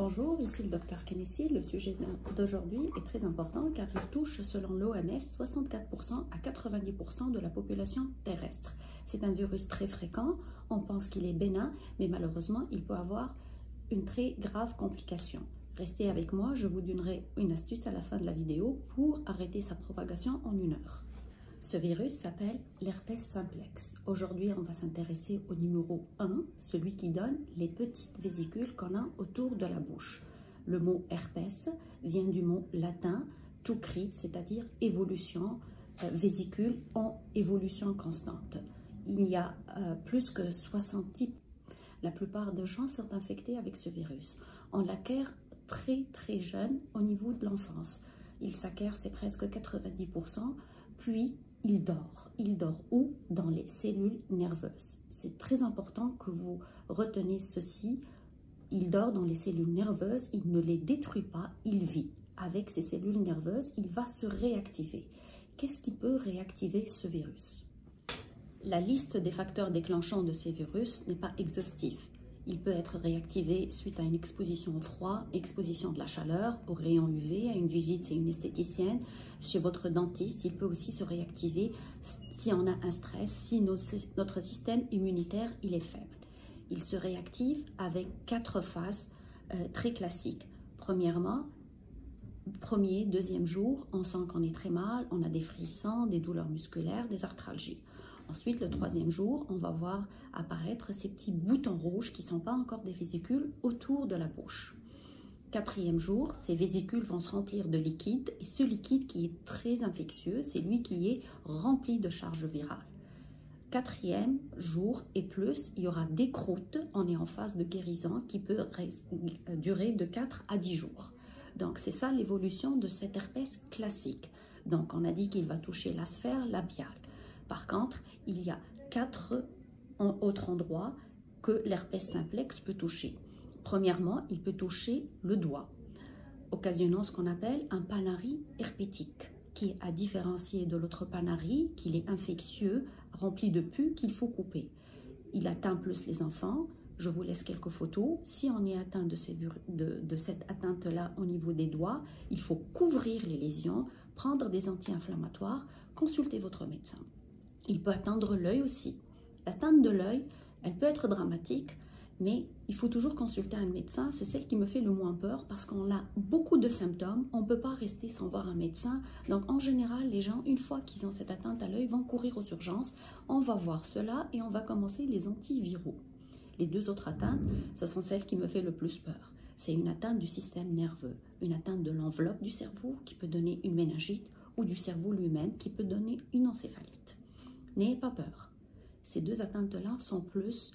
Bonjour, ici le Dr Kenessi. Le sujet d'aujourd'hui est très important car il touche, selon l'OMS, 64% à 90% de la population terrestre. C'est un virus très fréquent, on pense qu'il est bénin, mais malheureusement, il peut avoir une très grave complication. Restez avec moi, je vous donnerai une astuce à la fin de la vidéo pour arrêter sa propagation en 1 heure. Ce virus s'appelle l'herpès simplex. Aujourd'hui, on va s'intéresser au numéro 1, celui qui donne les petites vésicules qu'on a autour de la bouche. Le mot herpès vient du mot latin tucri, c'est-à-dire évolution, vésicule en évolution constante. Il y a plus que 60 types. La plupart des gens sont infectés avec ce virus. On l'acquiert très jeune au niveau de l'enfance. Il s'acquiert, c'est presque 90%, puis il dort. Il dort où? Dans les cellules nerveuses. C'est très important que vous reteniez ceci. Il dort dans les cellules nerveuses, il ne les détruit pas, il vit. Avec ces cellules nerveuses, il va se réactiver. Qu'est-ce qui peut réactiver ce virus? La liste des facteurs déclenchants de ces virus n'est pas exhaustive. Il peut être réactivé suite à une exposition au froid, exposition de la chaleur, aux rayons UV, à une visite chez une esthéticienne, chez votre dentiste. Il peut aussi se réactiver si on a un stress, si notre système immunitaire il est faible. Il se réactive avec 4 phases très classiques. Premièrement, premier, deuxième jour, on sent qu'on est très mal, on a des frissons, des douleurs musculaires, des arthralgies. Ensuite, le 3e jour, on va voir apparaître ces petits boutons rouges qui ne sont pas encore des vésicules autour de la bouche. 4e jour, ces vésicules vont se remplir de liquide et ce liquide qui est très infectieux, c'est lui qui est rempli de charge virale. 4e jour et plus, il y aura des croûtes, on est en phase de guérison qui peut durer de 4 à 10 jours. Donc, c'est ça l'évolution de cet herpès classique. Donc, on a dit qu'il va toucher la sphère labiale. Par contre, il y a 4 autres endroits que l'herpès simplex peut toucher. Premièrement, il peut toucher le doigt, occasionnant ce qu'on appelle un panari herpétique, qui est à différencier de l'autre panari, qu'il est infectieux, rempli de pus, qu'il faut couper. Il atteint plus les enfants. Je vous laisse quelques photos. Si on est atteint de cette atteinte-là au niveau des doigts, il faut couvrir les lésions, prendre des anti-inflammatoires, consulter votre médecin. Il peut atteindre l'œil aussi. L'atteinte de l'œil, elle peut être dramatique, mais il faut toujours consulter un médecin. C'est celle qui me fait le moins peur parce qu'on a beaucoup de symptômes. On ne peut pas rester sans voir un médecin. Donc, en général, les gens, une fois qu'ils ont cette atteinte à l'œil, vont courir aux urgences. On va voir cela et on va commencer les antiviraux. Les 2 autres atteintes, ce sont celles qui me font le plus peur. C'est une atteinte du système nerveux, une atteinte de l'enveloppe du cerveau qui peut donner une méningite ou du cerveau lui-même qui peut donner une encéphalite. N'ayez pas peur. Ces 2 atteintes-là sont plus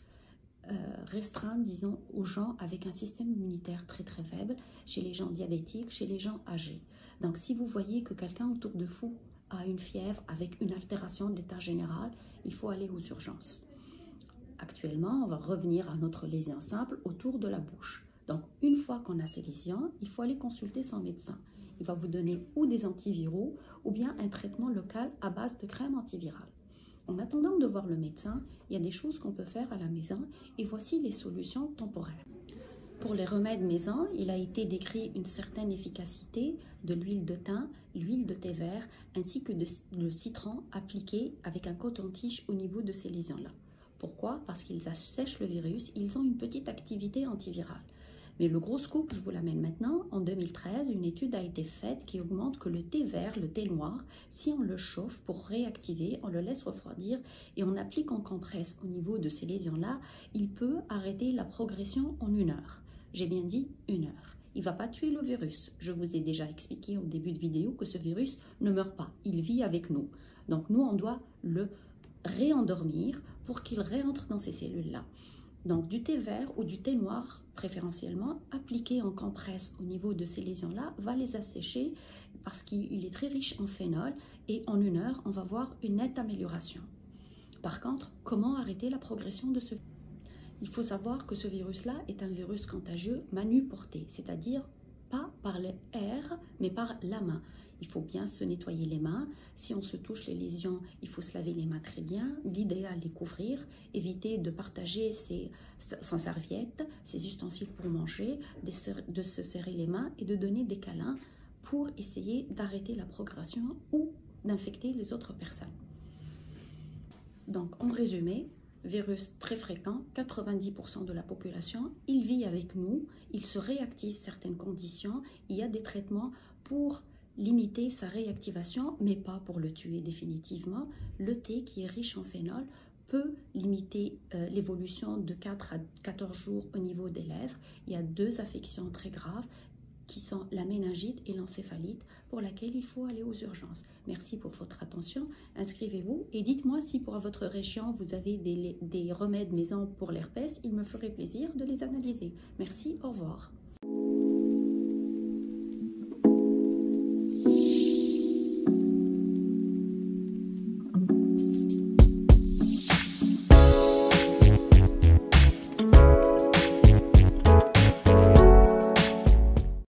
restreintes, disons, aux gens avec un système immunitaire très faible, chez les gens diabétiques, chez les gens âgés. Donc, si vous voyez que quelqu'un autour de vous a une fièvre avec une altération de l'état général, il faut aller aux urgences. Actuellement, on va revenir à notre lésion simple autour de la bouche. Donc, une fois qu'on a ces lésions, il faut aller consulter son médecin. Il va vous donner ou des antiviraux ou bien un traitement local à base de crème antivirale. En attendant de voir le médecin, il y a des choses qu'on peut faire à la maison et voici les solutions temporaires. Pour les remèdes maison, il a été décrit une certaine efficacité de l'huile de thym, l'huile de thé vert ainsi que le citron appliqué avec un coton-tige au niveau de ces lésions-là. Pourquoi? Parce qu'ils assèchent le virus, ils ont une petite activité antivirale. Mais le gros scoop, je vous l'amène maintenant. En 2013, une étude a été faite qui augmente que le thé vert, le thé noir, si on le chauffe pour réactiver, on le laisse refroidir et on applique en compresse au niveau de ces lésions-là, il peut arrêter la progression en 1 heure. J'ai bien dit 1 heure. Il ne va pas tuer le virus. Je vous ai déjà expliqué au début de vidéo que ce virus ne meurt pas. Il vit avec nous. Donc nous, on doit le réendormir pour qu'il réentre dans ces cellules-là. Donc du thé vert ou du thé noir, préférentiellement, appliqué en compresse au niveau de ces lésions-là, va les assécher parce qu'il est très riche en phénol et en 1 heure, on va voir une nette amélioration. Par contre, comment arrêter la progression de ce virus? Il faut savoir que ce virus-là est un virus contagieux manu-porté, c'est-à-dire pas par l'air, mais par la main. il faut bien se nettoyer les mains. Si on se touche les lésions, il faut se laver les mains très bien. L'idéal, les couvrir. Éviter de partager sans serviette, ses ustensiles pour manger, de se serrer les mains et de donner des câlins pour essayer d'arrêter la progression ou d'infecter les autres personnes. Donc, en résumé, virus très fréquent, 90% de la population, il vit avec nous, il se réactive certaines conditions, il y a des traitements pour limiter sa réactivation, mais pas pour le tuer définitivement. Le thé qui est riche en phénol peut limiter l'évolution de 4 à 14 jours au niveau des lèvres. Il y a 2 affections très graves qui sont la méningite et l'encéphalite, pour laquelle il faut aller aux urgences. Merci pour votre attention. Inscrivez-vous et dites-moi si pour votre région vous avez des remèdes maison pour l'herpès. Il me ferait plaisir de les analyser. Merci, au revoir.